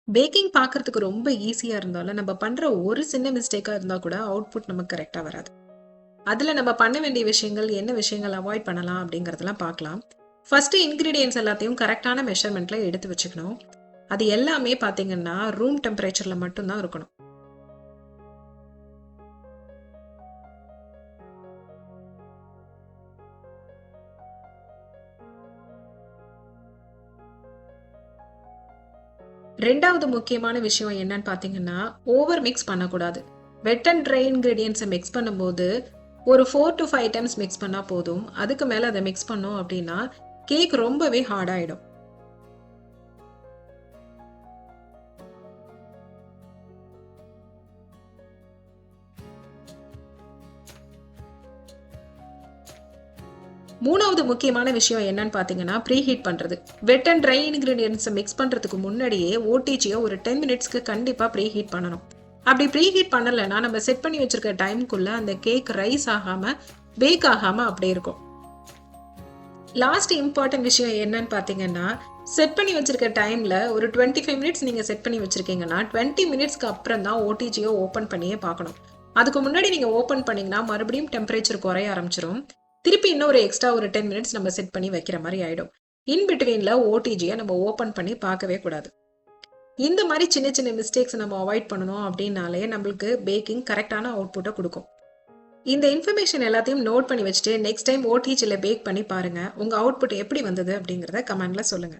Packing பார்க்கறதுக்கு ரொம்ப ஈஸியா இருந்தாலும், நம்ம பண்ற ஒரு சின்ன மிஸ்டேக்கா இருந்தா கூட அவுட்புட் நமக்கு கரெக்ட்டா வராது. அதுல நம்ம பண்ண வேண்டிய விஷயங்கள், என்ன விஷயங்கள் அவாய்ட் பண்ணலாம் அப்படிங்கிறதெல்லாம் பார்க்கலாம். ஃபர்ஸ்ட் இன்கிரீடியன்ட்ஸ் எல்லாத்தையும் கரெக்ட்டான மெஷர்மென்ட்ல எடுத்து வச்சுக்கணும். அது எல்லாமே பார்த்தீங்கன்னா, ரூம் டெம்பரேச்சர்ல மட்டும் தான் இருக்கணும். 2வது முக்கியமான விஷயம் என்னன்னு பார்த்தீங்கன்னா, ஓவர் மிக்ஸ் பண்ணக்கூடாது. வெட் அண்ட் ட்ரை இன்கிரீடியன்ட்ஸ மிக்ஸ் பண்ணும்போது, ஒரு 4 டூ 5 டைம்ஸ் மிக்ஸ் பண்ணா போதும். அதுக்கு மேல அத மிக்ஸ் பண்ணோம் அப்டின்னா, கேக் ரொம்பவே ஹார்ட் ஆயிடும். 3வது முக்கியமான விஷயம் என்னன்னு பார்த்தீங்கன்னா, ப்ரீ ஹீட் பண்றது. வெட் அண்ட் ட்ரை இன்கிரீடியன்ட்ஸ மிக்ஸ் பண்றதுக்கு முன்னாடியே ஓடிஜிய ஒரு 10 மினிட்ஸ்க்கு கண்டிப்பா ப்ரீ ஹீட் பண்ணணும். அப்படி ப்ரீ ஹீட் பண்ணலன்னா, நம்ம செட் பண்ணி வச்சிருக்க டைம்க்குள்ள அந்த கேக் ரைஸ் ஆகாம, பேக் ஆகாம அப்படியே இருக்கும். லாஸ்ட் இம்பார்ட்டன்ட் விஷயம் என்னன்னு பார்த்தீங்கன்னா, செட் பண்ணி வச்சிருக்க டைம்ல ஒரு 25 மினிட்ஸ் நீங்க செட் பண்ணி வச்சிருக்கீங்கன்னா, 20 மினிட்ஸ்க்கு அப்புறம் தான் ஓடிஜிய ஓப்பன் பண்ணியே பார்க்கணும். அதுக்கு முன்னாடி நீங்க ஓப்பன் பண்ணீங்கன்னா, மறுபடியும் டெம்பரேச்சர் குறைய ஆரம்பிச்சுரும். திருப்பி இன்னும் ஒரு எக்ஸ்ட்ரா ஒரு 10 மினிட்ஸ் நம்ம செட் பண்ணி வைக்கிற மாரி ஆயிடும். இன் பிட்வீன்ல ஓடிஜிய நம்ம ஓப்பன் பண்ணி பார்க்கவே கூடாது. இந்த மாரி சின்ன சின்ன மிஸ்டேக்ஸ் நம்ம அவாய்ட் பண்ணணும் அப்டின்னாலே நம்மளுக்கு பேக்கிங் கரெக்ட்டான அவுட்புட்ட குடுக்கும். இந்த இன்ஃபர்மேஷன் எல்லாத்தையும் நோட் பண்ணி வச்சுட்டு நெக்ஸ்ட் டைம் ஓடிஜில பேக் பண்ணி பாருங்க. உங்க அவுட்புட் எப்படி வந்தது அப்படிங்கிறத கமெண்ட்ல சொல்லுங்க.